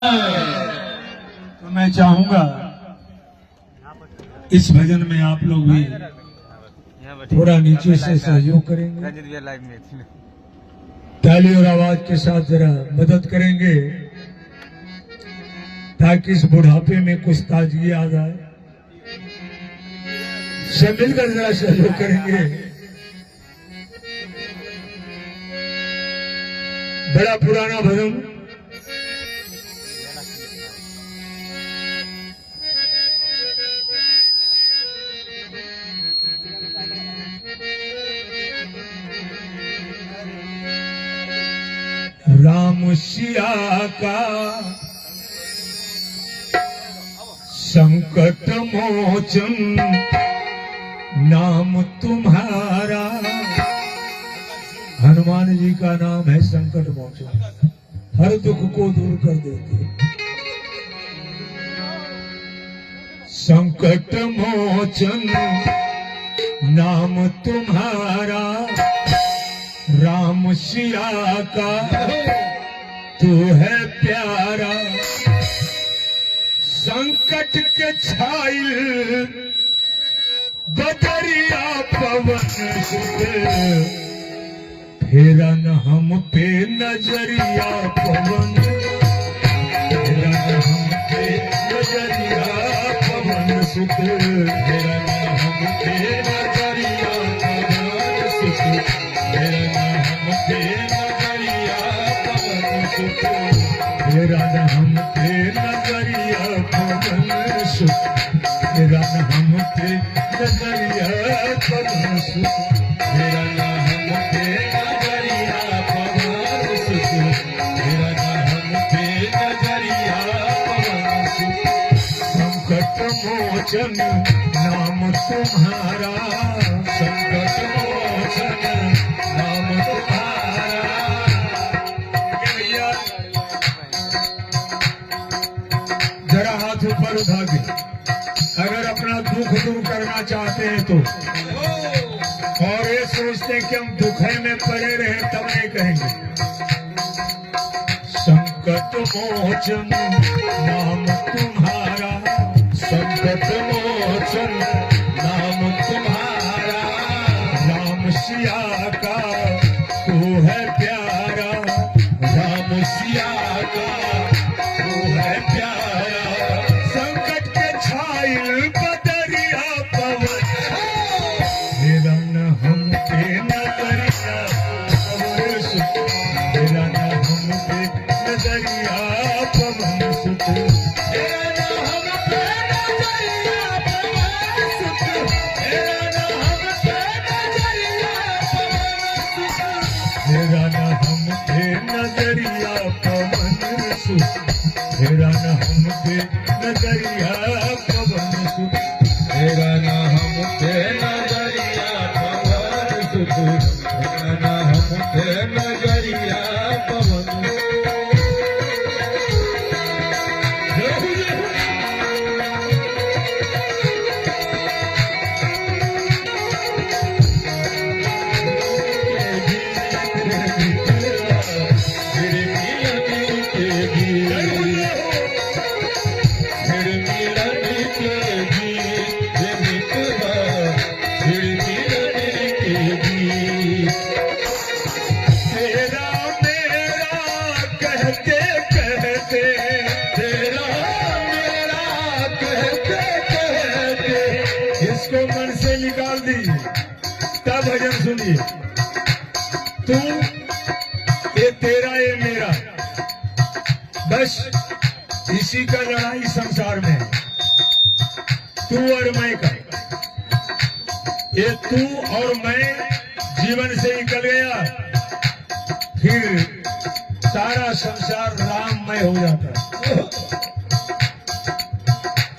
तो मैं चाहूंगा इस भजन में आप लोग भी थोड़ा नीचे से सहयोग करेंगे, ताली और आवाज के साथ जरा मदद करेंगे ताकि इस बुढ़ापे में कुछ ताजगी आ जाए। सब मिलकर जरा सहयोग करेंगे। बड़ा पुराना भजन राम सिया का संकट मोचन नाम तुम्हारा। हनुमान जी का नाम है संकट मोचन, हर दुख को दूर कर देते। संकट मोचन नाम तुम्हारा, राम सिया का तू है प्यारा। संकट के छाइल बदरिया पवन सुत, फेरा न हम पे नजरिया पवन, फेरा न हम पे नजरिया पवन सुत, फेरा न हम पे नजरिया पवन सुत, फेरा न हम पे नजरिया पवन सुत, फेरा न हम पे नजरिया पवन सुत, फेरा न हम पे नजरिया पवन सुत, फेरा न हम पे नजरिया पवन सुत, फेरा न हम पे नजरिया पवन सुत। संकट मोचन नाम तुम्हारा, संकट मोचन नाम तुम्हारा। भैया जरा हाथ ऊपर उठा के अगर अपना दुख दूर करना चाहते हैं तो, और ये सोचते हैं कि हम दुखे में पड़े रहे तब नहीं कहेंगे। संकट मोचन नाम तुम्हारा, संकट मोचन नाम तुम्हारा, राम सिया का तू है प्यारा, राम सिया का तू है प्यारा। संकट के छाइल बदरिया पवन, फेरा न हम पे नजरिया पवन सुत, फेरा न हम पे नजरिया पवन सुत, फेरा न हम पे नजरिया पवन सुत, फेरा न हम पे नजरिया पवन सुत, फेरा न हम पे नजरिया पवन सुत, फेरा न हम पे नजरिया पवन सुत, फेरा न हम पे नजरिया पवन सुत, फेरा न हम पे नजरिया पवन सुत। इसको मन से निकाल दीजिए, तब भजन सुनिए। तू ये तेरा ये मेरा, बस इसी का लड़ाई संसार में है। तू और मैं का, ये तू और मैं जीवन से निकल गया, फिर सारा संसार राममय हो जाता है।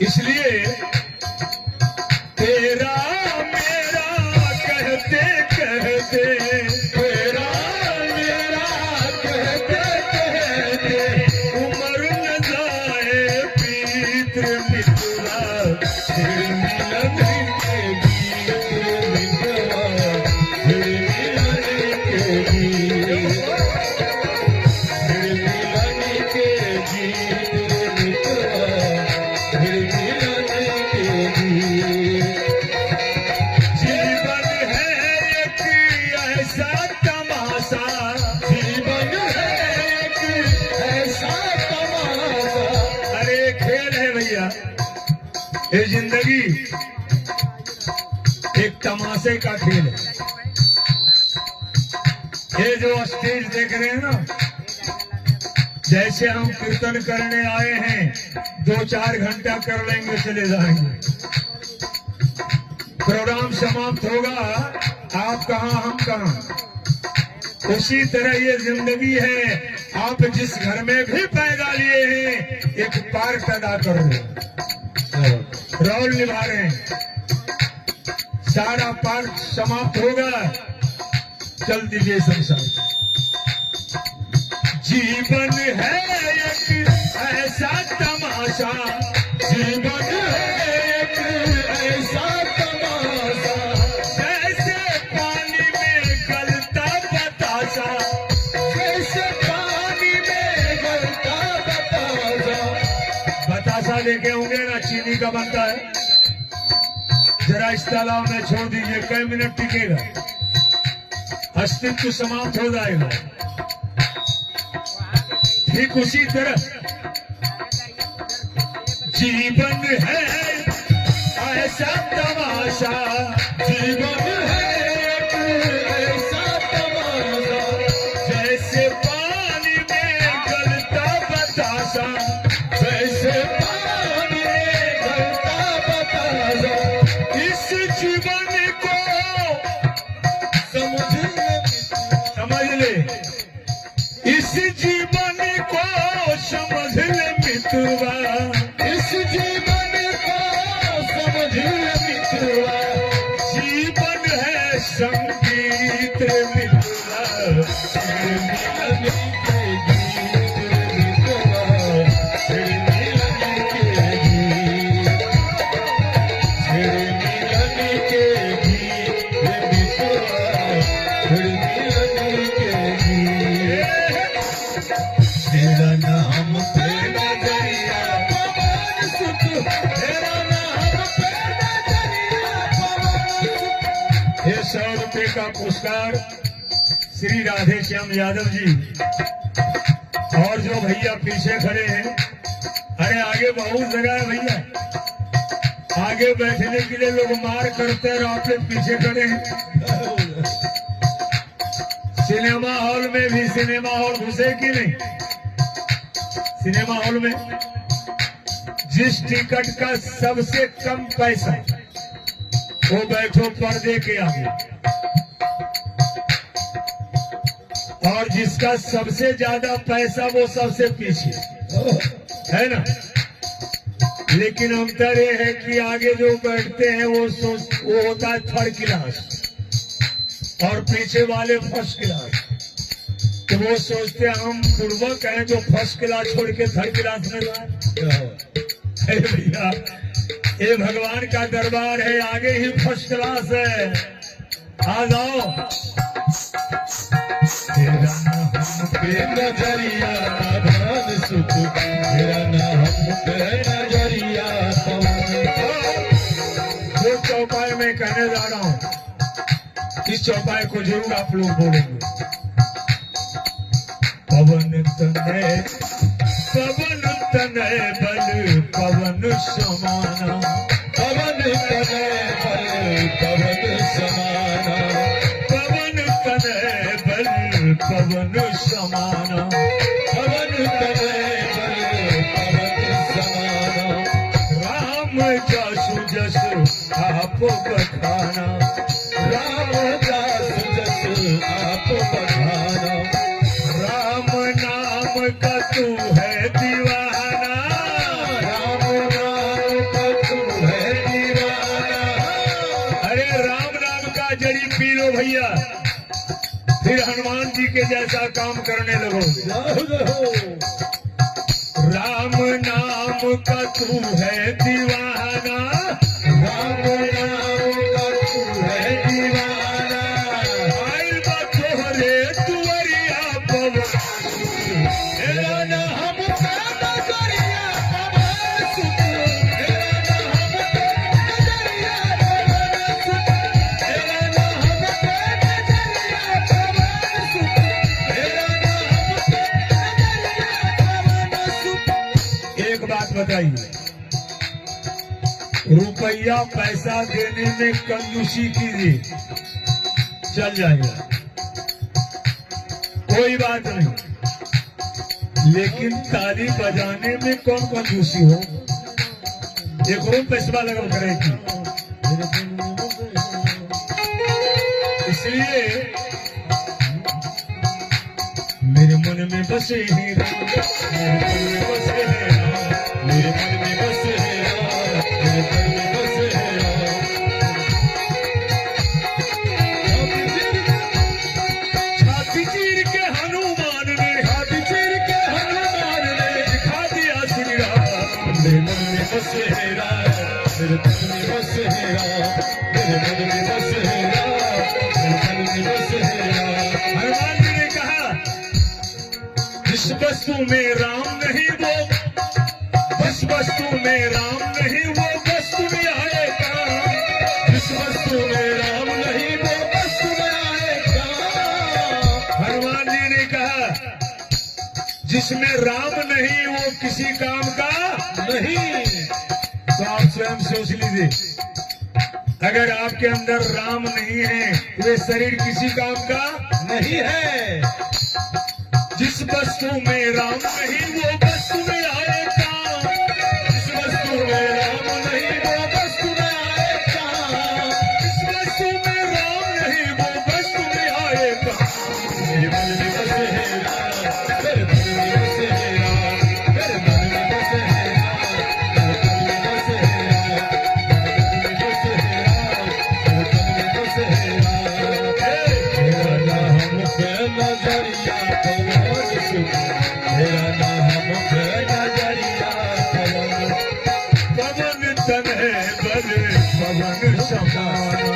इसलिए तेरा मेरा कहते कहते, तेरा मेरा कहते कहते, उम्र न जाए प्रीत मित्रा, फिर मिलन के गीत मित्रा, फिर मिलन के गीत, फिर मिलन के गीत ये जिंदगी एक तमाशे का खेल है। ये जो स्टेज देख रहे हैं ना, जैसे हम कीर्तन करने आए हैं, 2-4 घंटा कर लेंगे, चले जाएंगे, प्रोग्राम समाप्त होगा, आप कहाँ हम कहाँ। उसी तरह ये जिंदगी है, आप जिस घर में भी पैदा लिए हैं एक पार्ट अदा कर रहे हैं, रोल निभा रहे हैं। सारा पार्ट समाप्त होगा, चल दीजिए संसार। जीवन है एक ऐसा तमाशा, जीवन है एक ऐसा तमाशा, जैसे पानी में गलता बतासा, जैसे पानी में गलता बतासा। बतासा लेके होंगे ना, चीनी का बनता है, जरा इस तालाब में छोड़ दीजिए, कई मिनट टिकेगा, अस्तित्व समाप्त हो जाएगा। ठीक उसी तरह जीवन है ऐसा तमाशा, जीवन है एक ऐसा तमाशा, जैसे पानी में गलता बतासा, जैसे पानी में गलता बतासा। इस जीवन को समझ ले, इस जीवन को समझ ले मित्रवा, इस जीवन को समझ ले मित्रवा। जीवन है संगीत मित्रवा, मिलन के गीत मित्रवा, मिलन के गीत, मिलन के गीत मित्रवा, मिलन के गीत। तेरा नाम पे नजरिया पवन सुख, तेरा नाम पे नजरिया पवन सुख। ये 100 रुपये का पुरस्कार श्री राधे श्याम यादव जी और जो भैया पीछे खड़े हैं। अरे आगे बहुत जगह है भैया, आगे बैठने के लिए लोग मार करते हैं और आप लोग पीछे खड़े हैं। सिनेमा हॉल में भी, सिनेमा हॉल घुसे कि नहीं? सिनेमा हॉल में जिस टिकट का सबसे कम पैसा, वो बैठो पर्दे के आगे, और जिसका सबसे ज्यादा पैसा वो सबसे पीछे, है ना। लेकिन अंतर ये है कि आगे जो बैठते हैं वो होता है 3rd क्लास और पीछे वाले 1st क्लास। तो वो सोचते हैं हम पूर्वक हैं जो 1st क्लास छोड़ के 3rd क्लास में जाए। अरे भैया, ये भगवान का दरबार है, आगे ही 1st क्लास है, आ जाओ। तेरा नाम पे नजरिया पवन सुख, तेरा नाम पे नजरिया पवन। जो चौपाई में कहने जा रहा हूँ, इस चौपाई को जरूर आप लोग बोलेंगे। पवन तनय बल पवन समाना, पवन तनय बल पवन समाना, पवन तनय बल पवन समाना, पवन तनय बल पवन समाना। राम जसु जसु आप बखाना, राम जसु जसु आप बखाना। राम नाम का तू है दीवाना, राम नाम का तू है दीवाना। अरे राम नाम का जड़ी पी लो भैया, फिर हनुमान जी के जैसा काम करने लगो। राम नाम का तू है दीवाना, राम नाम का तू है दीवाना। आइल बा तोहरे तुवरिया पवन, तेरा नाम पे नजरिया पवन सुख, तेरा नाम पे नजरिया पवन सुख, तेरा नाम पे नजरिया पवन सुख, तेरा नाम पे नजरिया पवन सुख। एक बात बताइए, रुपया पैसा देने में कंजूसी कीजिए, चल जाएगा, कोई बात नहीं। लेकिन ताली बजाने में कौन कंजूसी हो, एक रूम पैसा लगा करेगी। इसलिए मेरे मन में बसे ही राम, मेरे मन में बसे ही राम, मेरे मन में बसे ही राम, मेरे मन में बसे ही राम। छाती चीर के हनुमान ने, छाती चीर के हनुमान ने दिखा दिया श्री राम। मेरे मन में बसे ही राम, मेरे मन में बसे ही राम, मेरे मन में बसे ही राम, मेरे मन में बसे ही राम। हनुमान जी ने कहा, जिस वस्तु में राम नहीं वो, बस वस्तु में राम नहीं वो वस्तु में आए काम। जिस वस्तु में राम नहीं वो वस्तु में आए काम। हनुमान जी ने कहा, जिसमें राम नहीं वो किसी काम का नहीं। तो आप स्वयं सोच लीजिए, अगर आपके अंदर राम नहीं है तो ये शरीर किसी काम का नहीं है। जिस वस्तु में राम नहीं वो वस्तु में आए काम। जिस वस्तु में राम नहीं वो वस्तु में आए काम। जिस वस्तु में राम नहीं वो वस्तु में आए काम। मेरे मन में बसे है राम, मेरे मन में बसे है राम, मेरे मन में बसे है राम, मेरे मन में बसे है राम, मेरे मन में बसे है राम, मेरे मन में बसे है राम। मेरा नाम पे नजरिया मेरा नाम पे नजरिया पवन तन है बल पवन समाना।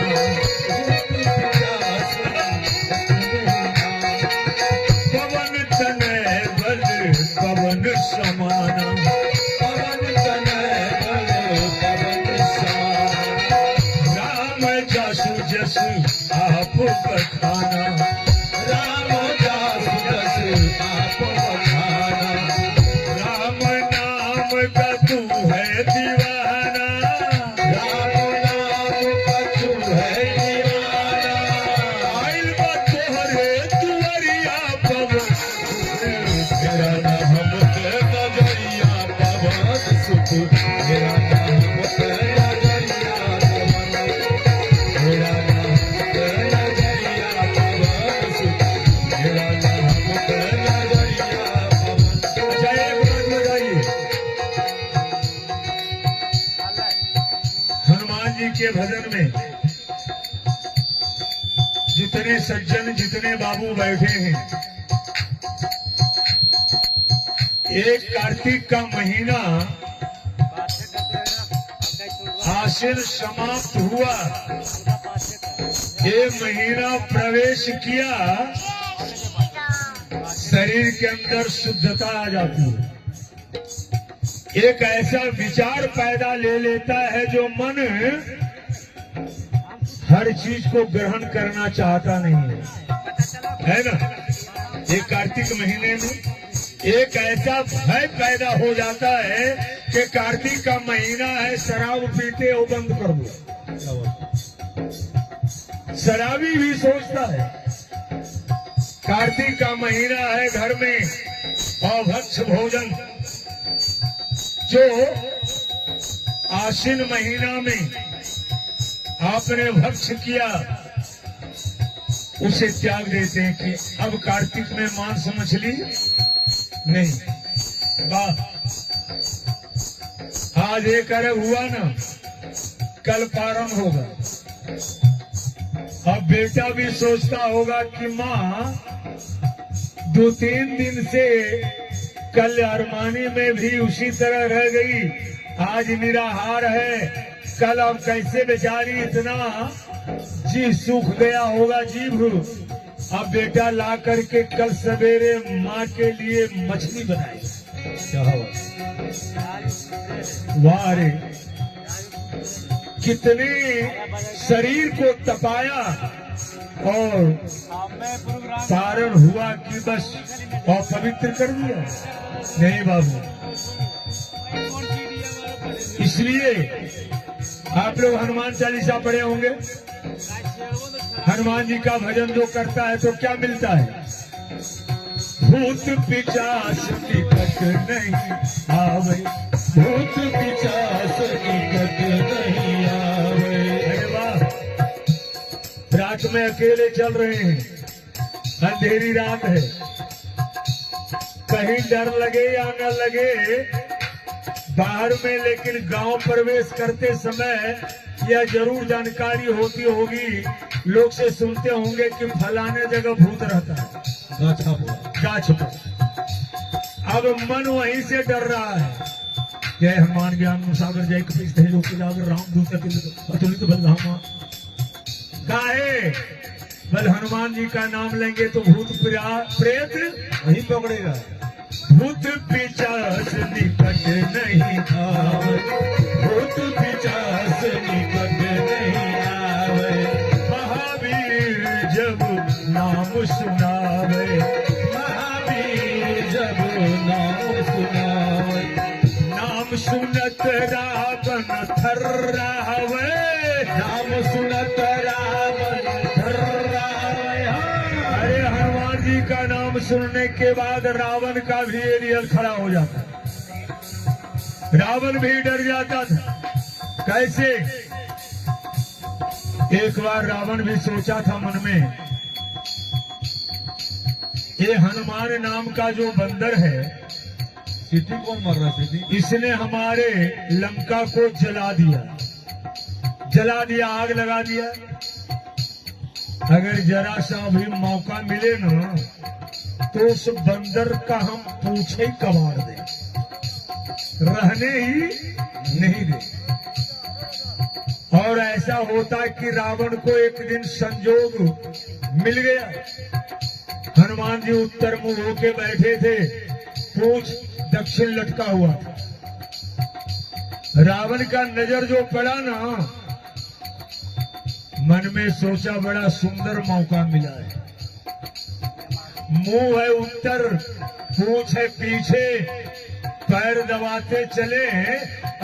पवन तन है बल पवन समाना। पवन तन है बल पवन समाना। राम जासु जस आप बखाना। राम जासु जस आप बखाना। राम नाम का तू है दीवाना। राम नाम का तू है दीवाना। आइल बा तोहरे दुआरिया पवन। मेरा नाम पे नजरिया पवन सुख। मेरा नाम पे नजरिया पवन। मेरा नाम पे नजरिया पवन सुख। मेरा नाम पे नजरिया पवन। जय भगवान बजाइए। हनुमान जी के भजन में जितने सज्जन जितने बाबू बैठे हैं, एक कार्तिक का महीना आश्विन समाप्त हुआ, ये महीना प्रवेश किया, शरीर के अंदर शुद्धता आ जाती है। एक ऐसा विचार पैदा ले लेता है जो मन हर चीज को ग्रहण करना चाहता नहीं है ना। ये कार्तिक महीने में एक ऐसा भय पैदा हो जाता है कि कार्तिक का महीना है, शराब पीते हो बंद कर दो। शराबी भी सोचता है कार्तिक का महीना है, घर में अभक्ष भोजन जो आश्विन महीना में आपने भक्ष किया उसे त्याग देते हैं कि अब कार्तिक में मांस मछली नहीं। वाह, आज एक अरब हुआ ना, कल पारण होगा। अब बेटा भी सोचता होगा कि माँ 2-3 दिन से कल अरमानी में भी उसी तरह रह गई, आज निराहार है, कल अब कैसे बेचारी इतना जी सूख गया होगा जीभ। अब बेटा ला करके कल सवेरे माँ के लिए मछली बनाएगा। वाह रे, कितने शरीर को तपाया और पारण हुआ कि बस अपवित्र कर दिया। नहीं बाबू, इसलिए आप लोग हनुमान चालीसा पढ़े होंगे। हनुमान जी का भजन जो करता है तो क्या मिलता है? भूत पिशाच निकट नहीं आवे, भूत पिशाच निकट नहीं आवे। अरे वाह, रात में अकेले चल रहे हैं, अंधेरी रात है, कहीं डर लगे या न लगे बाहर में, लेकिन गांव प्रवेश करते समय यह जरूर जानकारी होती होगी, लोग से सुनते होंगे कि फलाने जगह भूत रहता है गाछ पर। अब मन वहीं से डर रहा है। जय हनुमान ज्ञान सागर जय कपीश राम दूत अतुलित बलधामा। काहे? बल हनुमान जी का नाम लेंगे तो भूत प्रेत वही पकड़ेगा। भूत पिशाच निकट नहीं आवे, भूत पिशाच निकट नहीं आवे। महावीर जब नाम सुनावे, महावीर जब नाम सुनावे। नाम सुनत रावण थर्रावे, नाम सुनत रावण थर्रावे। अरे हनुमान जी का नाम सुनने के बाद रावण का भी एरियल खड़ा हो जाता, रावण भी डर जाता था। कैसे? एक बार रावण भी सोचा था मन में, ये हनुमान नाम का जो बंदर है, सिटी कौन मर रहा है? सिटी इसने हमारे लंका को जला दिया, जला दिया, आग लगा दिया। अगर जरा सा भी मौका मिले ना तो उस बंदर का हम पूछे कबाड़ दे, रहने ही नहीं दे। और ऐसा होता है कि रावण को एक दिन संजोग मिल गया, हनुमान जी उत्तर मुंह होके बैठे थे, पूछ दक्षिण लटका हुआ था। रावण का नजर जो पड़ा ना, मन में सोचा बड़ा सुंदर मौका मिला है। मुंह है उत्तर, पूछ है पीछे, पैर दबाते चले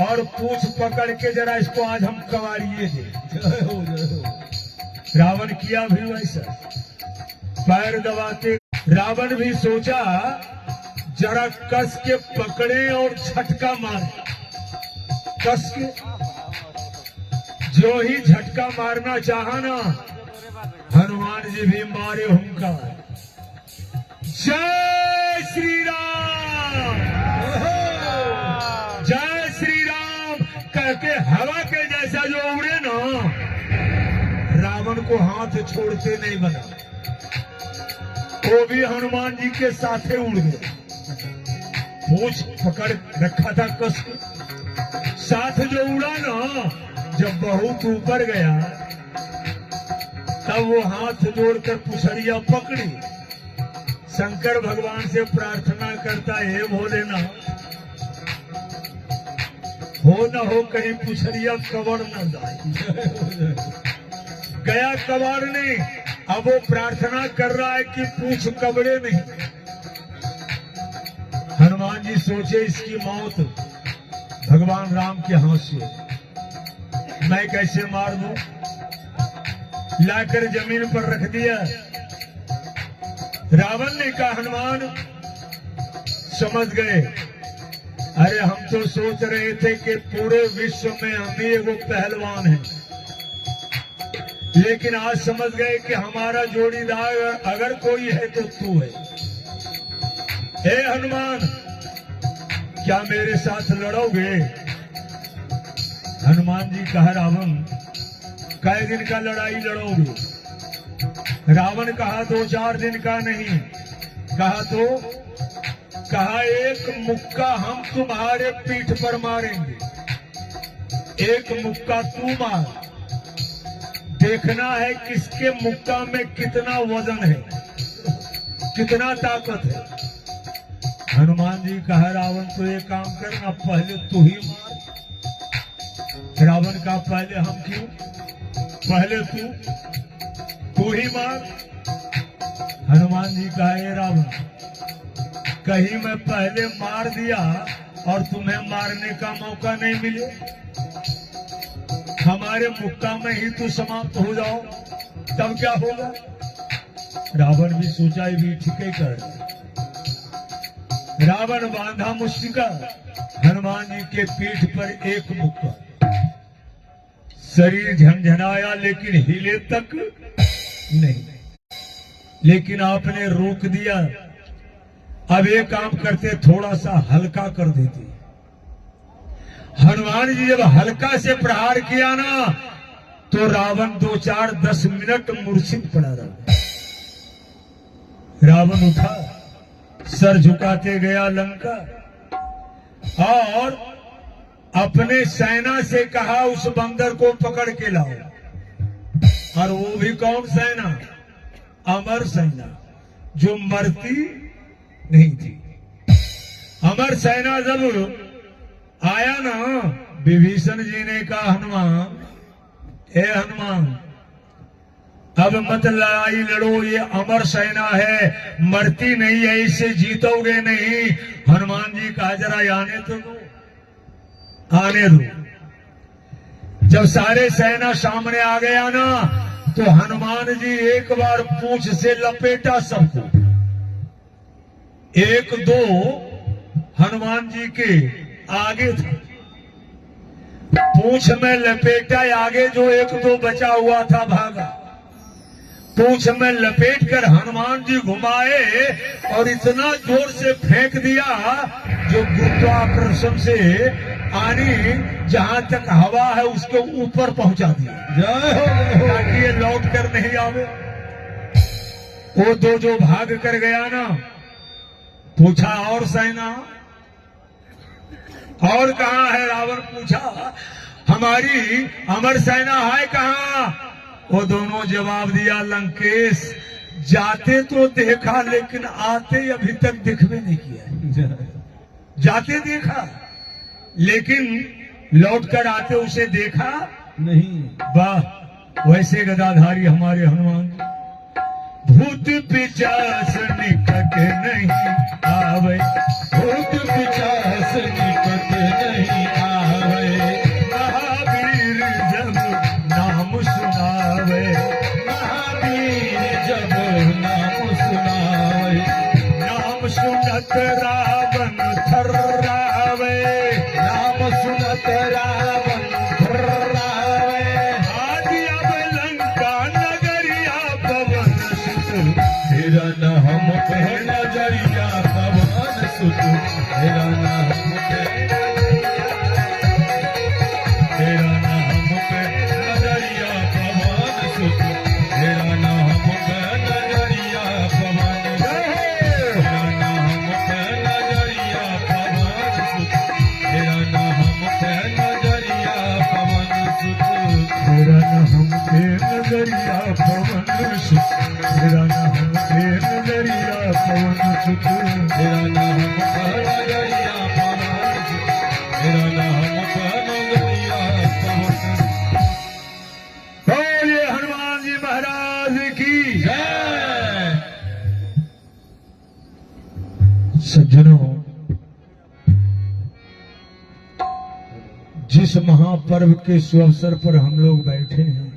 और पूछ पकड़ के जरा इसको आज हम कवाड़िए दे। रावण किया भी वैसा, पैर दबाते। रावण भी सोचा जरा कस के पकड़े और झटका मारे, कस के। जो ही झटका मारना चाहा ना, हनुमान जी भी मारे हुंका। जय श्री राम, जय श्री राम कहके हवा के जैसा जो उड़े ना, रावण को हाथ छोड़ते नहीं बना, वो भी हनुमान जी के साथे उड़ गए। पूछ पकड़ रखा था कस के, साथ जो उड़ा ना, जब बहुत ऊपर गया तब वो हाथ जोड़कर पुछड़िया पकड़ी, शंकर भगवान से प्रार्थना करता है, हे भोलेनाथ, हो न हो कहीं पुछड़िया कबाड़ न जाए। गया कबाड़ने, अब वो प्रार्थना कर रहा है कि पूछ कबड़े नहीं। हनुमान जी सोचे इसकी मौत भगवान राम के हाथ से, मैं कैसे मार दूं? लाकर जमीन पर रख दिया। रावण ने कहा, हनुमान समझ गए, अरे हम तो सोच रहे थे कि पूरे विश्व में हम ही एगो पहलवान हैं, लेकिन आज समझ गए कि हमारा जोड़ीदार अगर कोई है तो तू है। हे हनुमान, क्या मेरे साथ लड़ोगे? हनुमान जी कहा, रावण कै दिन का लड़ाई लड़ोगे? रावण कहा 2-4 दिन का नहीं। कहा तो? कहा एक मुक्का हम तुम्हारे पीठ पर मारेंगे, एक मुक्का तू मार, देखना है किसके मुक्का में कितना वजन है, कितना ताकत है। हनुमान जी कहा, रावण तो ये काम करना, पहले तू ही मार। रावण का पहले हम क्यों? पहले तू ही मार। हनुमान जी कहा, ये रावण, कहीं मैं पहले मार दिया और तुम्हें मारने का मौका नहीं मिले? हमारे मुक्का में ही तो समाप्त हो जाओ, तब क्या होगा? रावण भी सोचा ये भी ठीक ही कर। रावण बांधा मुष्टिका, हनुमान जी के पीठ पर एक मुक्का, शरीर झंझनाया लेकिन हिले तक नहीं। लेकिन आपने रोक दिया। अब एक काम करते, थोड़ा सा हल्का कर देते। हनुमान जी जब हल्का से प्रहार किया ना, तो रावण 2-4-10 मिनट मूर्छित पड़ा रहा। रावण उठा, सर झुकाते गया लंका और अपने सेना से कहा उस बंदर को पकड़ के लाओ। और वो भी कौन सेना? अमर सेना, जो मरती नहीं थी। अमर सेना जब आया ना, विभीषण जी ने कहा हनुमान, हे हनुमान, अब मत लड़ाई लड़ो, ये अमर सेना है, मरती नहीं है, इससे जीतोगे नहीं। हनुमान जी कहा जरा आने तो दो, आने दो। जब सारे सेना सामने आ गया ना, तो हनुमान जी एक बार पूंछ से लपेटा सबको। 1-2 हनुमान जी के आगे था, पूंछ में लपेटा, आगे जो 1-2 बचा हुआ था भागा। पूंछ में लपेट कर हनुमान जी घुमाए और इतना जोर से फेंक दिया, जो गुरुत्वाकर्षण से आनी जहां तक हवा है उसके ऊपर पहुंचा दिया, ताकि ये लौट कर नहीं आवे। वो 2 जो भाग कर गया ना, पूछा और सेना और कहां है? रावण पूछा, हमारी अमर सेना है कहां? वो दोनों जवाब दिया, लंकेश जाते तो देखा, लेकिन आते अभी तक दिखवे नहीं किया। जाते देखा, लेकिन लौट कर आते उसे देखा नहीं। वाह, वैसे गदाधारी हमारे हनुमान। भूत पिशाच निकट नहीं आवे, भूत पिशाच निकट नहीं आवे, महावीर जब नाम सुनावे, महावीर जब नाम सुनावे, नाम सुनत रावण थर्रावे, नाम सुनत रावण थर्रावे, आदि अब लंका नगरिया पवन सुत, तेरा न हम पे नजरिया पवन सुत, तेरा न हम पे, तेरा न हम पे नजरिया पवन सुत, तेरा न हम पे नजरिया पवन सुत, तेरा न हम पे नजरिया पवन सुत, तेरा न हम पे नजरिया पवन सुत, तेरा न हम पे नजरिया पवन सुत, तेरा न हम पे नजरिया पवन सुत, तेरा न हम पे नजरिया पवन सुत, तेरा न हम पे नजरिया पवन सुत। बोलिए हनुमान जी महाराज की जय। सज्जनों, जिस महापर्व के सुअवसर पर हम लोग बैठे हैं,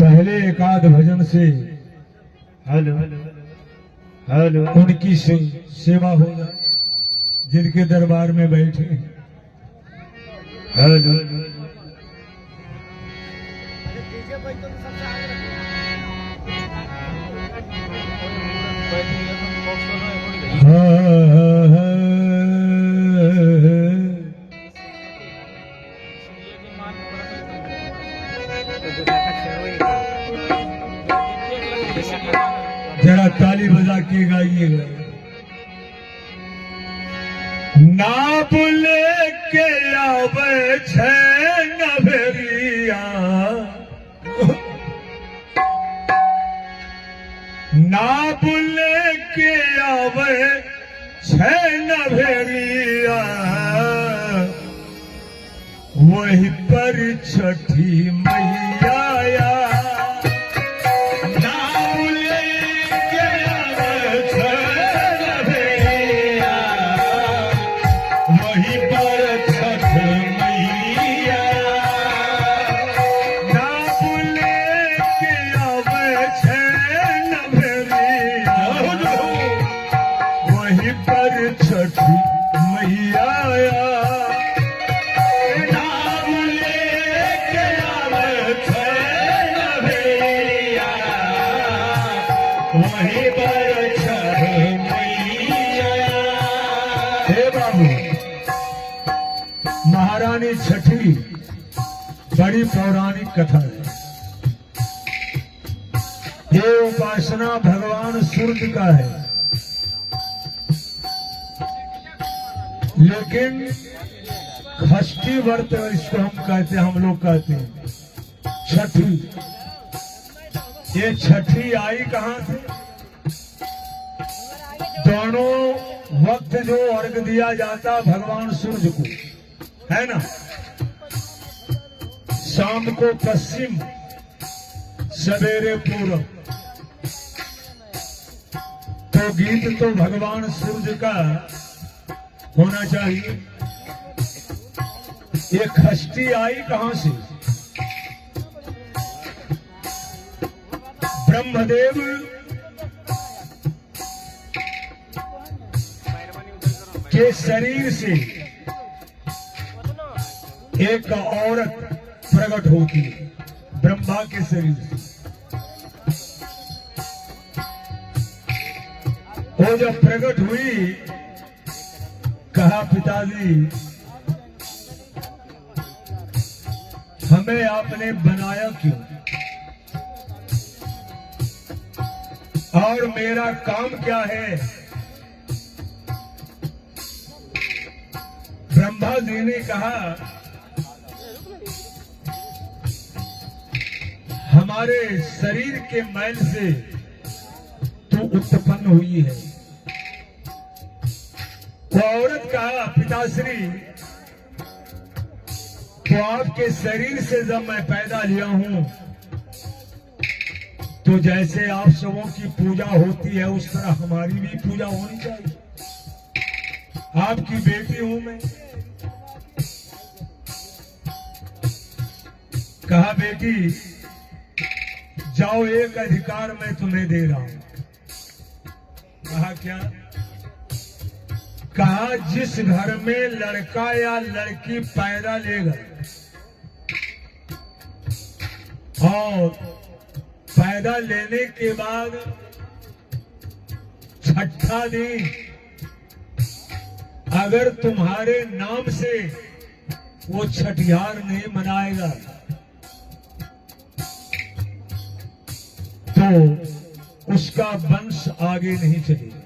पहले एकाध भजन से उनकी सेवा हो जाए, जिनके दरबार में बैठे हैं। जरा ताली बजा के गाइएगा। ना बुले के आवे छैन भेरिया, ना बुले के आवे छैन भेरिया, वही पर छठी मैया आया। महारानी छठी बड़ी पौराणिक कथा है। ये उपासना भगवान सूर्य का है, लेकिन षष्ठी व्रत इसको हम कहते हैं, हम लोग कहते हैं छठी। ये छठी आई कहां से? दोनों वक्त जो अर्घ दिया जाता भगवान सूर्य को, है ना, शाम को पश्चिम, सवेरे पूर्व। तो गीत तो भगवान सूर्य का होना चाहिए। ये षष्ठी आई कहां से? ब्रह्मदेव के शरीर से एक औरत प्रकट होती है, ब्रह्मा के शरीर से। वो जब प्रकट हुई, कहा पिताजी हमें आपने बनाया क्यों, और मेरा काम क्या है? ब्रह्मा जी ने कहा हमारे शरीर के मैल से तू उत्पन्न हुई है। वो औरत कहा पिताश्री, तो आपके शरीर से जब मैं पैदा लिया हूं, तो जैसे आप सबों की पूजा होती है उस तरह हमारी भी पूजा होनी चाहिए। आपकी बेटी हूं मैं। कहा बेटी जाओ, एक अधिकार मैं तुम्हें दे रहा हूं। कहा क्या? कहा जिस घर में लड़का या लड़की पैदा लेगा और पैदा लेने के बाद छठा दिन अगर तुम्हारे नाम से वो छठिहार नहीं मनाएगा तो उसका वंश आगे नहीं चलेगा।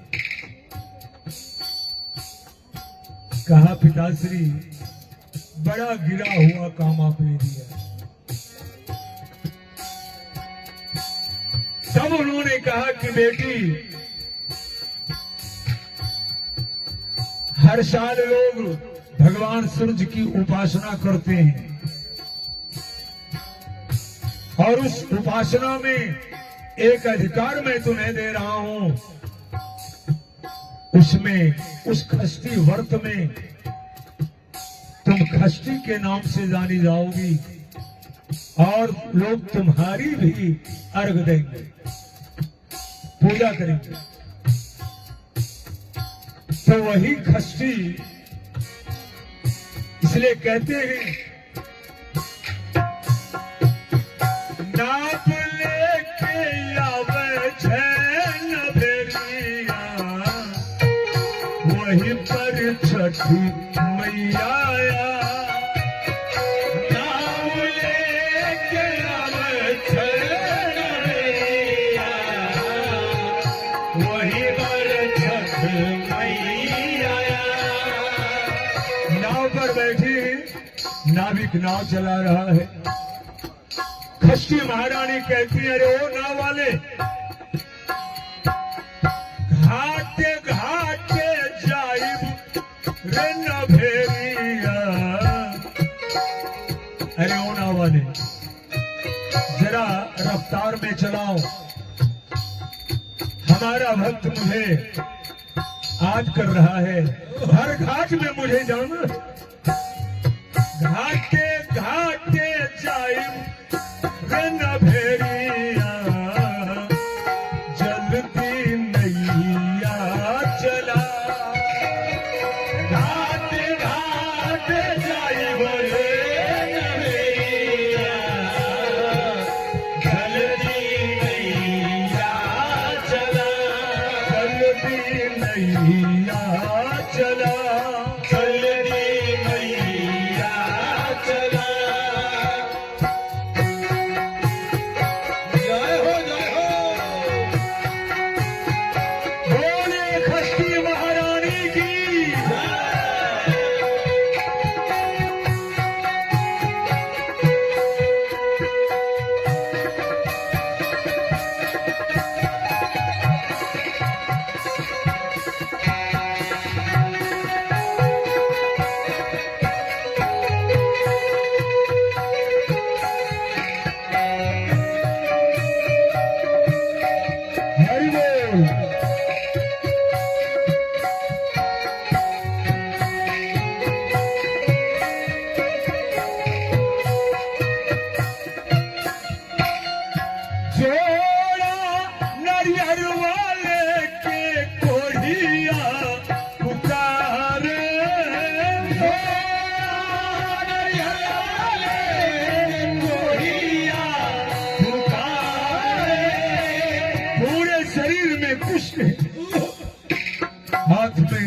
कहा पिताश्री बड़ा गिरा हुआ काम आपने दिया। तब उन्होंने कहा कि बेटी हर साल लोग भगवान सूर्य की उपासना करते हैं और उस उपासना में एक अधिकार मैं तुम्हें दे रहा हूं, उसमें उस षष्ठी व्रत में तुम षष्ठी के नाम से जानी जाओगी और लोग तुम्हारी भी अर्घ देंगे, पूजा करेंगे। तो वही षष्ठी इसलिए कहते हैं नाप लेके आवे छैन भेड़िया, वहीं पर छठी मैया आया। नाप लेके आवे छैन भेड़िया, वहीं पर छठ मैया आया। नाव पर बैठी नाविक नाव चला रहा है। षष्ठी महारानी कहती है अरे ओ नाव वाले, घाटे घाटे जाइब रे न भेड़िया। अरे ओ नाव वाले जरा रफ्तार में चलाओ, हमारा भक्त मुझे याद कर रहा है, हर घाट में मुझे जाना। घाटे घाटे जाइब रन भेड़िया, जल्दी नैया चला। घाटे घाटे जाइब रन भेड़िया, जल्दी नैया चला, जल्दी नैया चला।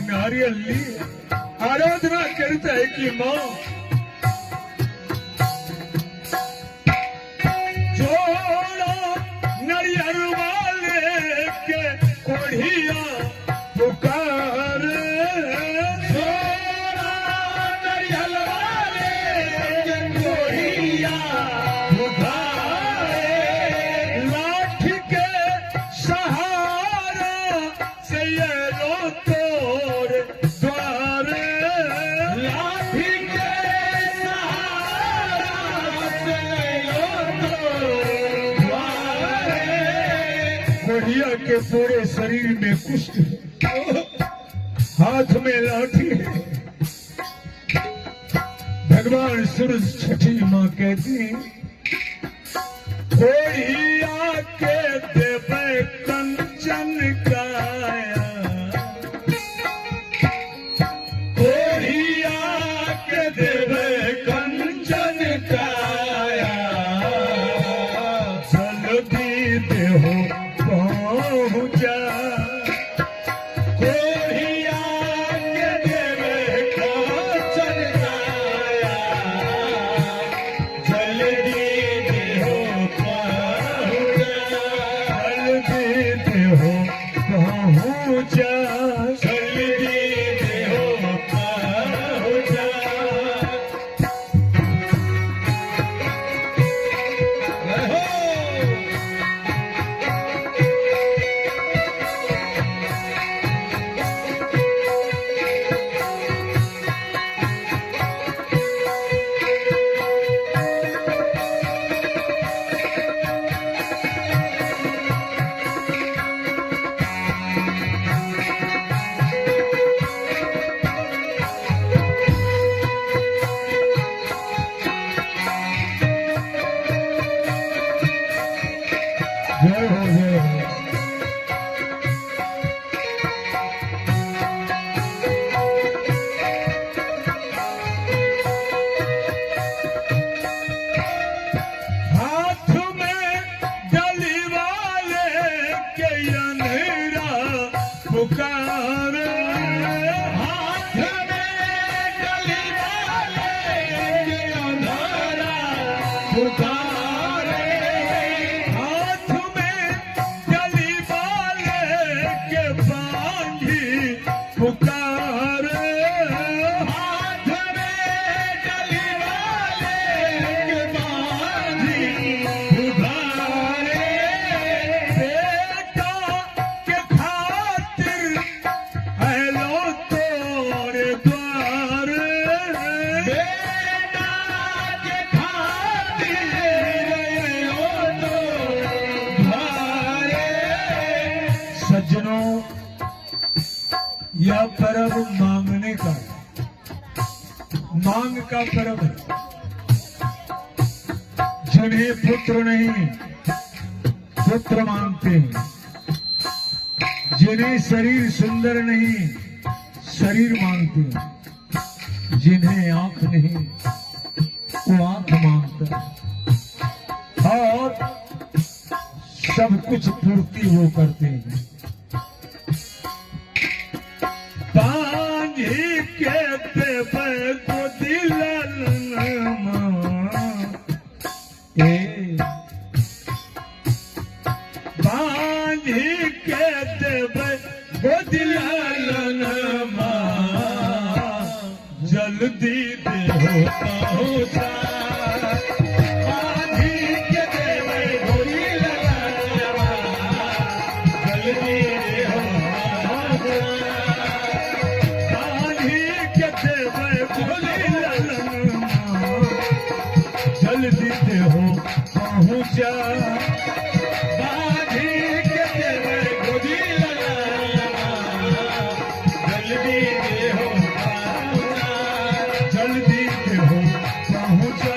नारियल लिए आराधना करता है कि माँ जोड़ा नारियल वाले के कोढ़िया पुकार जोड़ा नारियल वाले के कोढ़िया पुकार लाठी के सहारा से ये लो तोर द्वार लाठी के सहारा से लो तोर द्वार कोढ़िया के पूरे शरीर में कुष्ठ है, हाथ में लाठी है। भगवान सूरज छठी माँ कहती कोढ़िया के देवे कंचन काया कोढ़िया के देवे कंचन काया जल्दी देहो पहुँचा कोढ़िया के देवे कंचन काया जल्दी देहो पहुँचा जल्दी देहो पहुँचा जल्दी देहो पहुँचा जय हो जय हो हाथ में डली वाले के अंधेरा पुकार हाथ में डली वाले के अंधेरा पुकार हाथ में डली वाले के बांधी पुकार हाथ में डली वाले के बांधी पुकारे बेटा के खातिर हेलो तोरे द्वार बेटा के खातिर हेलो तोरे द्वार सज्जनों यह पर्व मांगने का है, मांग का पर्व है। जिन्हें पुत्र नहीं पुत्र मांगते हैं, जिन्हें शरीर सुंदर नहीं शरीर मांगते हैं, जिन्हें आंख नहीं वो आंख मांगता है और सब कुछ पूर्ति वो करते हैं। बांधी के देवे को दिलनमा बांधी के देवे को दिलनमा जल्दी देहो पहुँचा बांधी के देवे को दिलनमा जल्दी देहो जल्दी देहो पहुँचा बांधी के देवे गोदी लगाना जल्दी देहो पहुँचा जल्दी देहो पहुँचा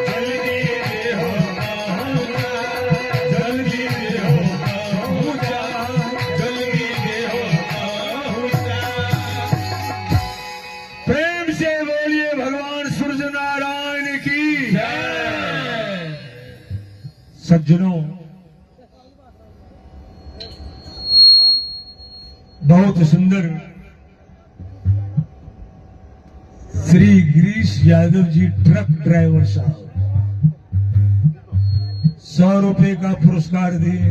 जल्दी देहो पहुँचा जल्दी देहो पहुँचा जल्दी देहो पहुँचा प्रेम से बोलिए भगवान सूर्य नारायण की जय। सज्जनों बहुत सुंदर श्री गिरीश यादव जी ट्रक ड्राइवर साहब 100 रुपए का पुरस्कार दिए।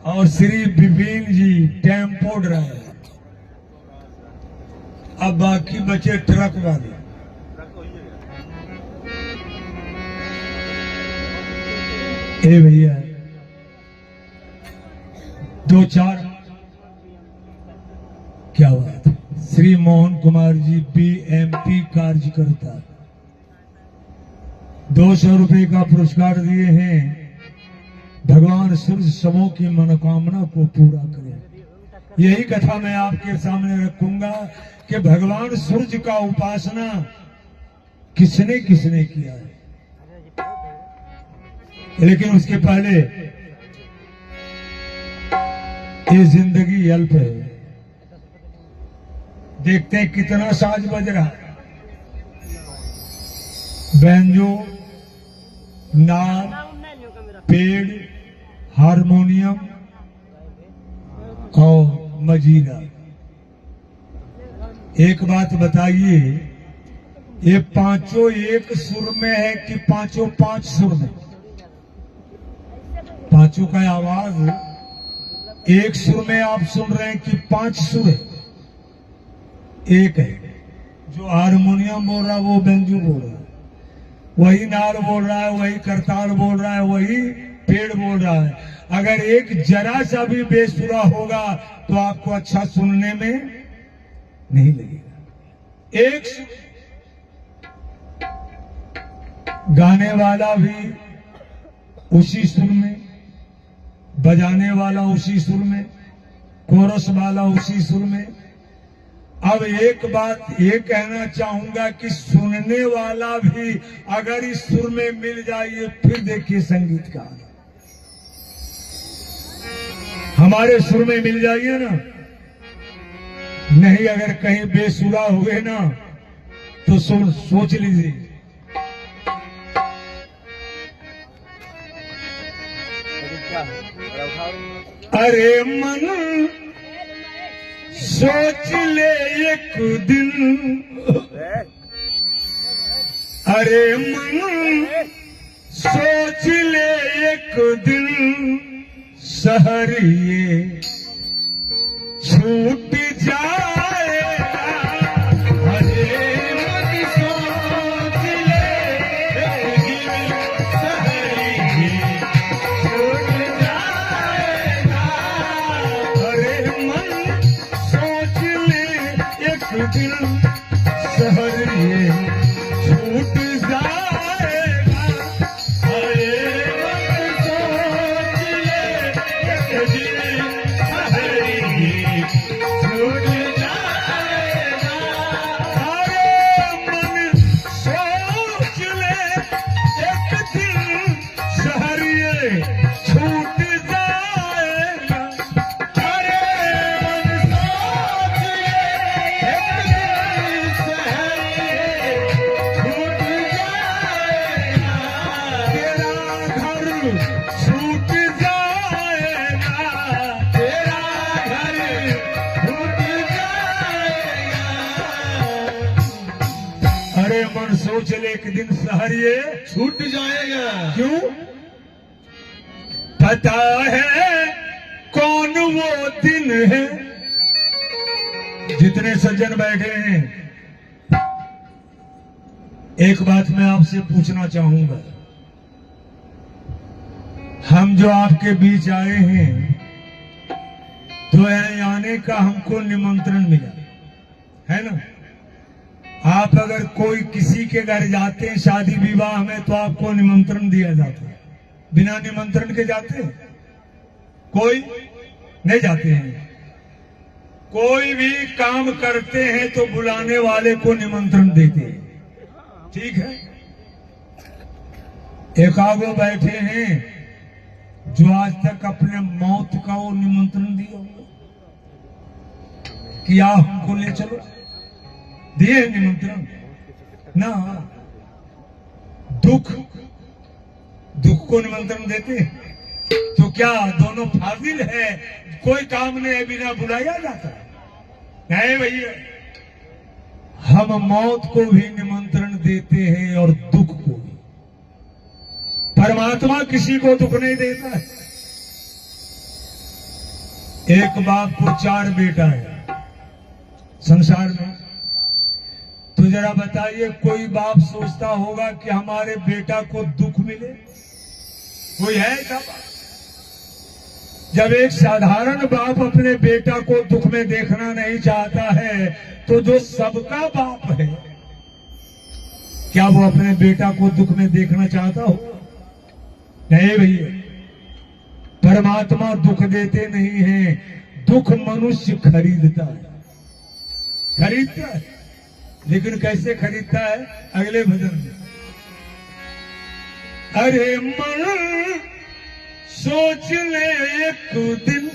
और श्री विपिन जी टेम्पो ड्राइवर। अब बाकी बचे ट्रक वाले। ए भैया 2-4 क्या बात है। श्री मोहन कुमार जी बीएमपी कार्यकर्ता 200 रुपए का पुरस्कार दिए हैं। भगवान सूर्य सबों की मनोकामना को पूरा करें। यही कथा मैं आपके सामने रखूंगा कि भगवान सूर्य का उपासना किसने किसने किया है। लेकिन उसके पहले ये जिंदगी अल्प है। देखते हैं कितना साज बज रहा है। बैंजो, नाद, पेड़, हारमोनियम और मजीरा। एक बात बताइए, ये पांचों एक सुर में है कि पांचों 5 सुर में? पांचों का आवाज एक सुर में आप सुन रहे हैं कि 5 सुर है? एक है। जो हारमोनियम बोल रहा है वो बेंजू बोल रहा है, वही नार बोल रहा है, वही करताल बोल रहा है, वही पेड़ बोल रहा है। अगर एक जरा सा भी बेसुरा होगा तो आपको अच्छा सुनने में नहीं लगेगा। एक गाने वाला भी उसी सुर में, बजाने वाला उसी सुर में, कोरस वाला उसी सुर में। अब एक बात ये कहना चाहूंगा कि सुनने वाला भी अगर इस सुर में मिल जाए, फिर देखिए संगीत का हमारे सुर में मिल जाइए ना। नहीं अगर कहीं बेसुरा हुए ना तो सोच लीजिए। अरे मन सोच ले एक दिन, अरे मन सोच ले एक दिन, सहरिये छूट जाएगा। अरे मन सोच ले एक दिन, सहरिये छूट जाएगा। अरे मन सोच ले एक दिन, सहरिये छूट जाएगा। अरे मन सोच ले एक दिन, सहरिये छूट जाएगा। अरे मन सोच ले एक दिन, सहरिये छूट जाएगा। अरे मन सोच ले एक दिन, सहरिये छूट जाएगा। तेरा घर छूट जाएगा, तेरा घर छूट जाएगा। अरे मन सोच ले एक दिन, सहरिये छूट जाएगा। क्यों? पता है कौन वो दिन है। जितने सज्जन बैठे हैं, एक बात मैं आपसे पूछना चाहूंगा। हम जो आपके बीच आए हैं तो यहाँ आने का हमको निमंत्रण मिला है ना। आप अगर कोई किसी के घर जाते हैं शादी विवाह में तो आपको निमंत्रण दिया जाता है। बिना निमंत्रण के जाते हैं? कोई नहीं जाते हैं। कोई भी काम करते हैं तो बुलाने वाले को निमंत्रण देते हैं, ठीक है। एकागो बैठे हैं जो आज तक अपने मौत का वो निमंत्रण दिया होगा कि आप हमको ले चलो, दिए निमंत्रण ना। दुख को निमंत्रण देते हैं तो क्या दोनों फाजिल है? कोई काम नहीं है बिना बुलाया जाता है? नहीं भैया, हम मौत को भी निमंत्रण देते हैं और दुख को भी। परमात्मा किसी को दुख नहीं देता है। एक बाप को 4 बेटा है संसार में। तो जरा बताइए, कोई बाप सोचता होगा कि हमारे बेटा को दुख मिले? कोई है ऐसा बाप? जब एक साधारण बाप अपने बेटा को दुख में देखना नहीं चाहता है, तो जो सबका बाप है, क्या वो अपने बेटा को दुख में देखना चाहता हो? नहीं भैया, परमात्मा दुख देते नहीं हैं, दुख मनुष्य खरीदता है। खरीदता है, लेकिन कैसे खरीदता है? अगले भजन में, अरे मन सोच ले एक दिन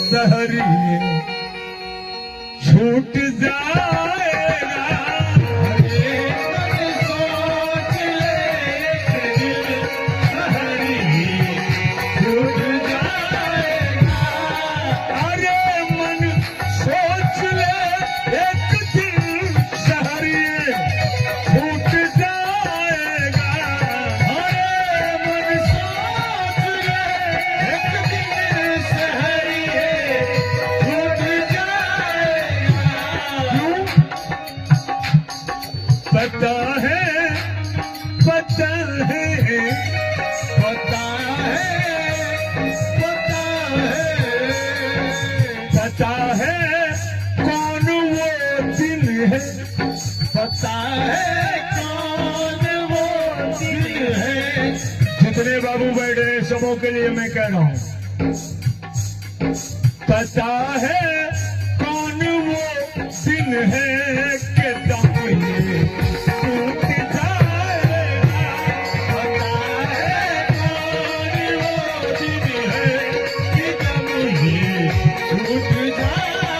सहरी छूट जाएगा। अरे मन सोच ले एक दिन सहरी छूट जाएगा। अरे मन सोच ले एक दिन सहरी छूट जाएगा। अरे मन सोच ले एक दिन सहरी छूट जाएगा। पता है, पता है, पता है, पता है, पता है कौन वो दिन है, पता है कौन वो दिन है। जितने बाबू बैठे हैं सबों के लिए मैं कह रहा हूं, पता है कौन वो दिन है कि दम ये टूट जाएगा। पता है कौन वो दिन है कि दम ये टूट जाएगा।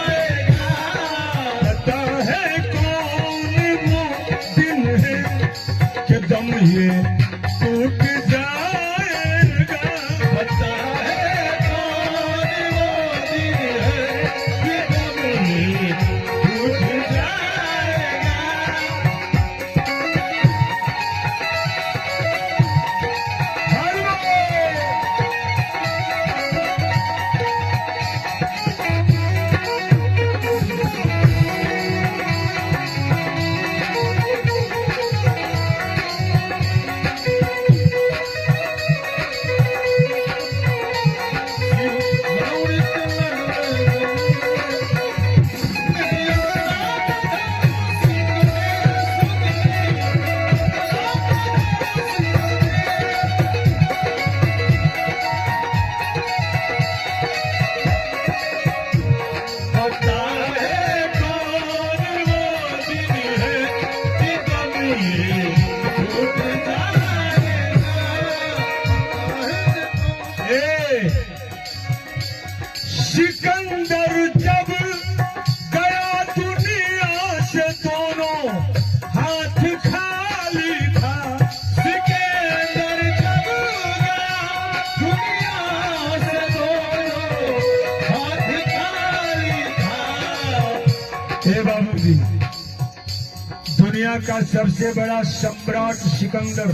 पता है कौन वो दिन है कि दम ये टूट जाएगा। पता है कौन वो दिन है कि दम ये टूट जाएगा। पता है कौन वो दिन है कि दम ये टूट जाएगा। सिकंदर जब गया दुनिया से दोनों हाथ खाली था। सिकंदर जब गया दुनिया से दोनों हाथ खाली था। हे बाबू जी, दुनिया का सबसे बड़ा सम्राट सिकंदर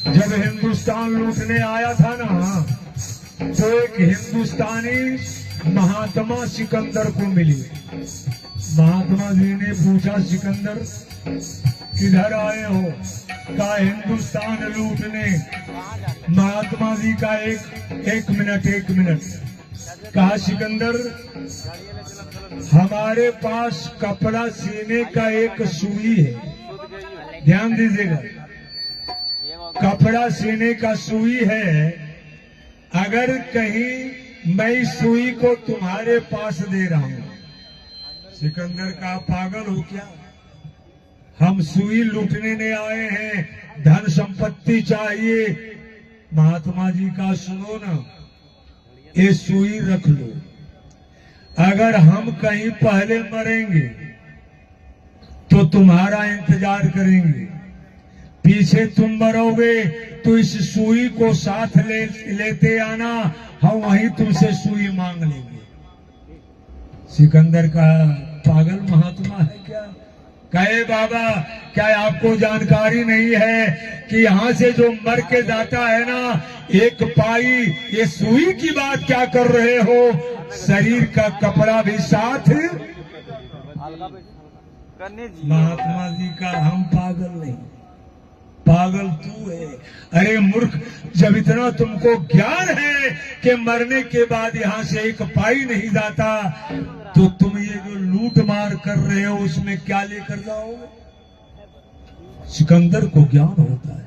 जब हिंदुस्तान लूटने आया था ना, तो एक हिंदुस्तानी महात्मा सिकंदर को मिली। महात्मा जी ने पूछा, सिकंदर किधर आए हो? कहा हिंदुस्तान लूटने। महात्मा जी का एक मिनट। कहा सिकंदर, हमारे पास कपड़ा सीने का एक सुई है, ध्यान दीजिएगा, कपड़ा सीने का सुई है। अगर कहीं मैं इस सुई को तुम्हारे पास दे रहा हूं। सिकंदर का पागल हो क्या? हम सुई लूटने नहीं आए हैं, धन संपत्ति चाहिए। महात्मा जी का सुनो ना, ये सुई रख लो। अगर हम कहीं पहले मरेंगे तो तुम्हारा इंतजार करेंगे, पीछे तुम मरोगे तो इस सुई को साथ लेते आना, हम वहीं तुमसे सुई मांग लेंगे। सिकंदर का पागल महात्मा है क्या? कहे बाबा क्या आपको जानकारी नहीं है कि यहाँ से जो मर के जाता है ना, एक पाई, ये सुई की बात क्या कर रहे हो? शरीर का कपड़ा भी साथ। महात्मा जी का हम पागल नहीं, पागल तू है। अरे मूर्ख, जब इतना तुमको ज्ञान है कि मरने के बाद यहाँ से एक पाई नहीं जाता, तो तुम ये जो लूट मार कर रहे हो उसमें क्या लेकर जाओगे? सिकंदर को ज्ञान होता है।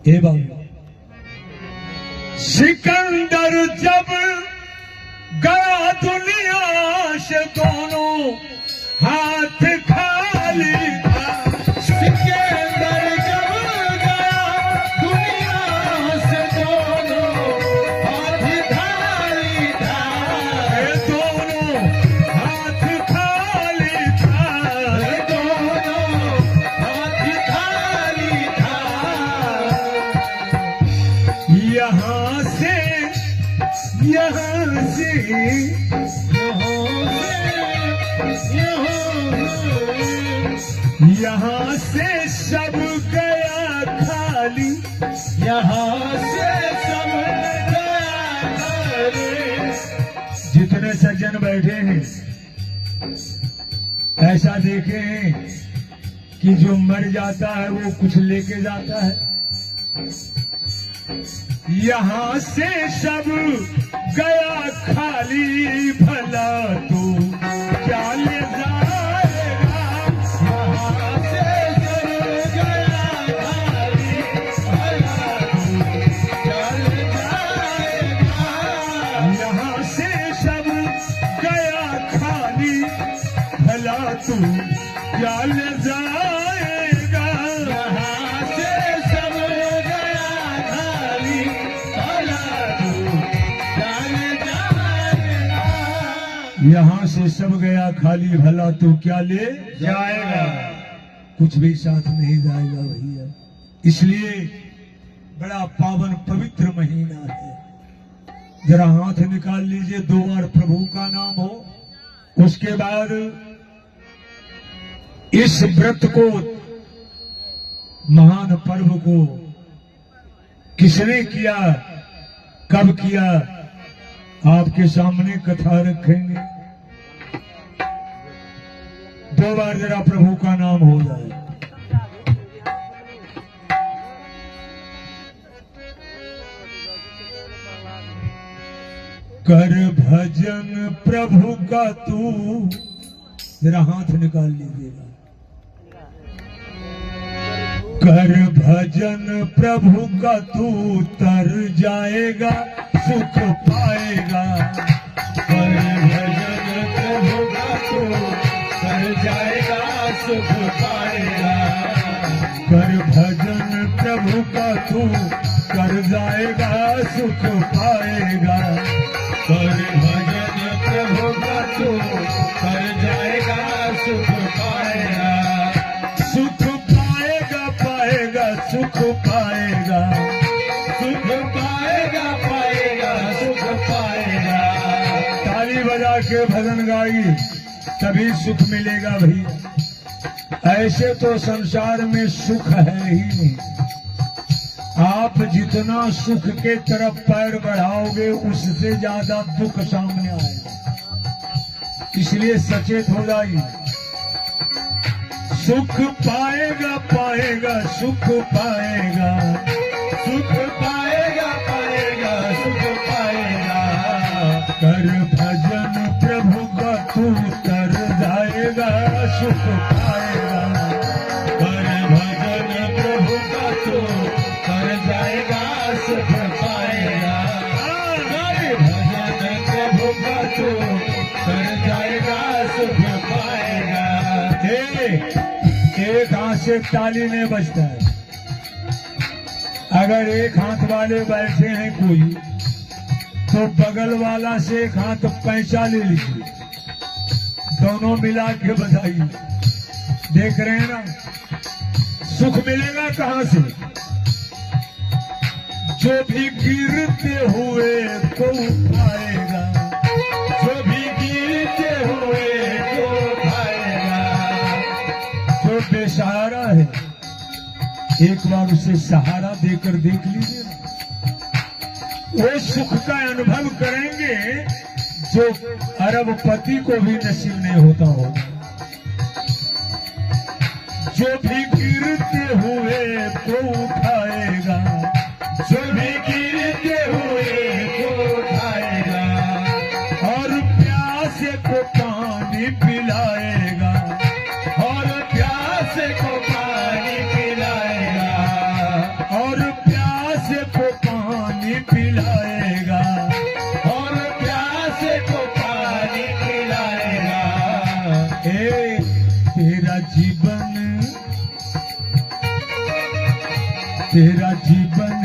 ए बाबू, सिकंदर जब गया दुनिया से दोनों हाथ खाली था। सिकंदर जब गया दुनिया से दोनों हाथ खाली था। दोनों हाथ खाली था। दोनों हाथ खाली था। यहाँ से यहाँ से सब गया खाली। यहाँ से सब गया खाली। जितने सज्जन बैठे हैं ऐसा देखे हैं कि जो मर जाता है वो कुछ लेके जाता है। यहाँ से सब गया खाली, भला तू क्या ले जाएगा? यहाँ से सब गया खाली, भला तू चल जाएगा। यहाँ से सब गया खाली, भला तू क्या ले जाएगा? यहाँ से सब गया खाली, भला तू चल जाएगा। यहाँ से सब गया खाली, भला तू क्या ले जाएगा? कुछ भी साथ नहीं जाएगा भैया। इसलिए बड़ा पावन पवित्र महीना है। जरा हाथ निकाल लीजिए, 2 बार प्रभु का नाम हो। उसके बाद इस व्रत को, महान पर्व को किसने किया, कब किया, आपके सामने कथा रखेंगे। 2 बार जरा प्रभु का नाम हो जाए। कर भजन प्रभु का तू, जरा हाथ निकाल लीजिएगा। कर भजन प्रभु का तू, तर जाएगा सुख पाएगा। कर भजन प्रभु का तू, कर जाएगा सुख पाएगा। कर भजन प्रभु का तू, कर जाएगा सुख पाएगा। कर भजन प्रभु का तू, कर जाएगा सुख पाएगा। सुख पाएगा, पाएगा सुख पाएगा। सुख पाएगा, पाएगा सुख पाएगा। ताली बजा के भजन गाई तभी सुख मिलेगा भैया। ऐसे तो संसार में सुख है ही नहीं। आप जितना सुख के तरफ पैर बढ़ाओगे उससे ज्यादा दुख सामने आएगा। इसलिए सचेत हो जाइए। सुख पाएगा, पाएगा सुख पाएगा। सुख पाएगा, पाएगा सुख पाएगा। कर भजन प्रभु का तू, कर जाएगा सुख पाएगा। कर भजन प्रभु का तू, कर जाएगा सुख पाएगा। कर भजन प्रभु का तू, कर जाएगा सुख पाएगा। एक हाथ से ताली नहीं बजता है। अगर एक हाथ वाले बैठे हैं कोई, तो बगल वाला से एक हाथ पैसा ले लीजिए, दोनों मिला के बजाइए। देख रहे हैं ना, सुख मिलेगा कहां से? जो भी गिरते हुए को उठाएगा, जो भी गिरते हुए को एक बार उसे सहारा देकर देख लीजिए ना, वो सुख का अनुभव करेंगे जो अरबपति को भी नसीब नहीं होता होगा। जो भी गिरते हुए को उठाएगा, जो भी गिरते हुए को उठाएगा, और प्यासे को पानी पिलाएगा, और प्यासे को पानी पिलाएगा, और प्यासे को पानी पिलाएगा, और प्यासे को पानी पिलाएगा। तेरा जीवन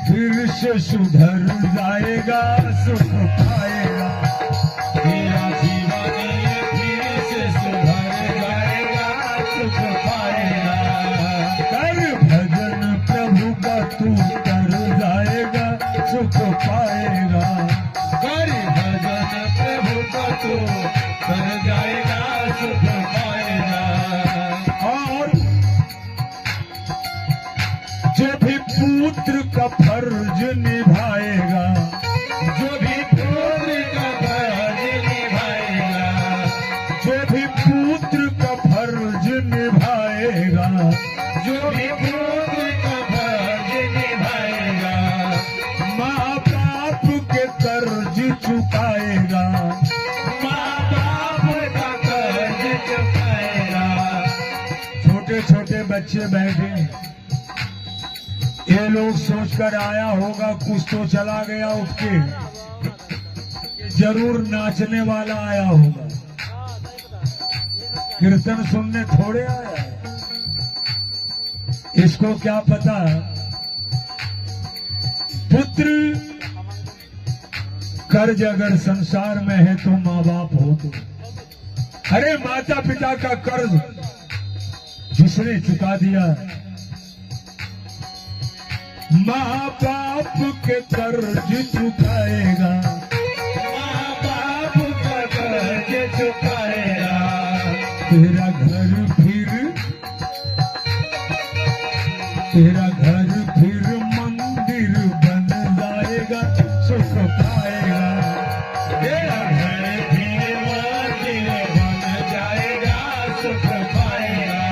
फिर से सुधर जाएगा, सुख पाएगा। तेरा जीवन फिर से सुधर जाएगा, सुख पाएगा। कर भजन प्रभु का तू कर जाएगा, सुख पाएगा। कर भजन प्रभु का तू कर जाएगा, सुख पाएगा। और जो भी पुत्र का फर्ज निभाएगा, जो भी पुत्र का फर्ज निभाएगा, जो भी पुत्र का फर्ज निभाएगा, जो भी पुत्र का फर्ज निभाएगा, माँ बाप के कर्ज चुकाएगा, माँ बाप का कर्ज चुकाएगा। छोटे छोटे बच्चे बैठे, ये लोग सोचकर आया होगा कुछ तो चला गया उठ के, जरूर नाचने वाला आया होगा, कीर्तन सुनने थोड़े आया है। इसको क्या पता पुत्र कर्ज अगर संसार में है तो माँ बाप हो तो, अरे माता पिता का कर्ज जिसने चुका दिया, माँ बाप के कर्ज चुकाएगा, माँ बाप का कर्ज चुकाएगा। तेरा घर फिर मंदिर बन जाएगा, सुख पाएगा। तेरा घर फिर मंदिर बन जाएगा, सुख पाएगा।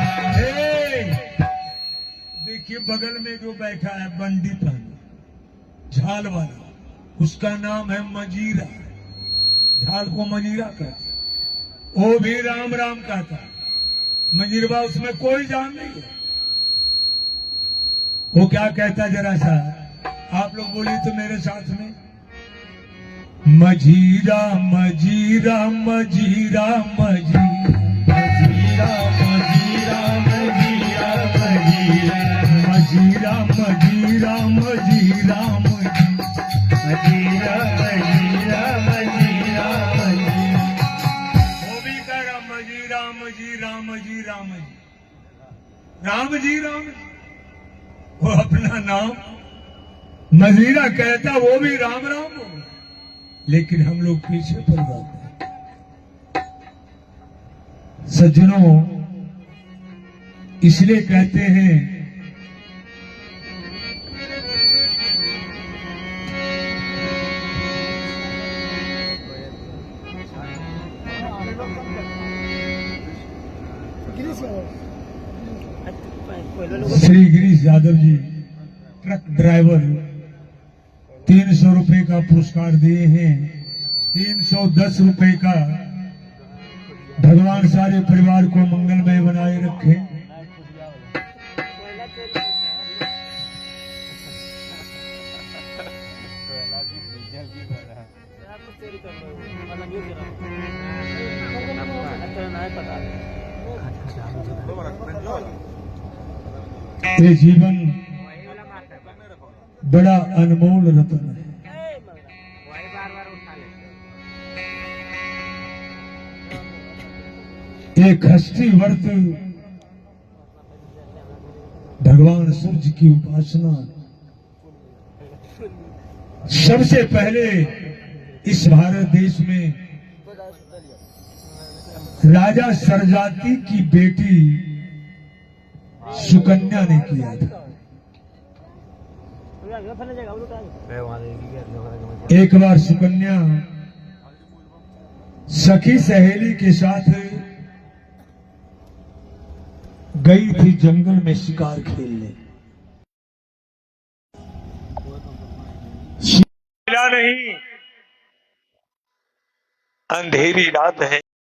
देखिए बगल में जो बैठा है बंडी पहन झाल वाला, उसका नाम है मजीरा। झाल को मजीरा कहते, वो भी राम राम कहता है। मजीरवा उसमें कोई जान नहीं है। वो क्या कहता जरा सा आप लोग बोलिए तो मेरे साथ में, मजीरा मजीरा मजीरा मजीरा मजीरा मजीरा मजीरा मजीरा मजीरा मजीरा मजीरा मजीरा मजीरा मजीरा मजीरा। वो भी कह रहा मजी राम जी राम जी राम जी राम जी राम। वो अपना नाम मजीरा कहता, वो भी राम राम हो, लेकिन हम लोग पीछे पड़ जाते हैं। सज्जनों, इसलिए कहते हैं श्री गिरीश यादव जी ट्रक ड्राइवर 300 रुपए का पुरस्कार दिए हैं। 310 रुपए का। भगवान सारे परिवार को मंगलमय बनाए रखे। ये जीवन बड़ा अनमोल रत्न है। एक हस्ती व्रत भगवान सूर्य की उपासना सबसे पहले इस भारत देश में राजा सरजाति की बेटी सुकन्या ने किया था। एक बार सुकन्या सखी सहेली के साथ गई थी जंगल में शिकार खेलने। मिला नहीं, अंधेरी रात है,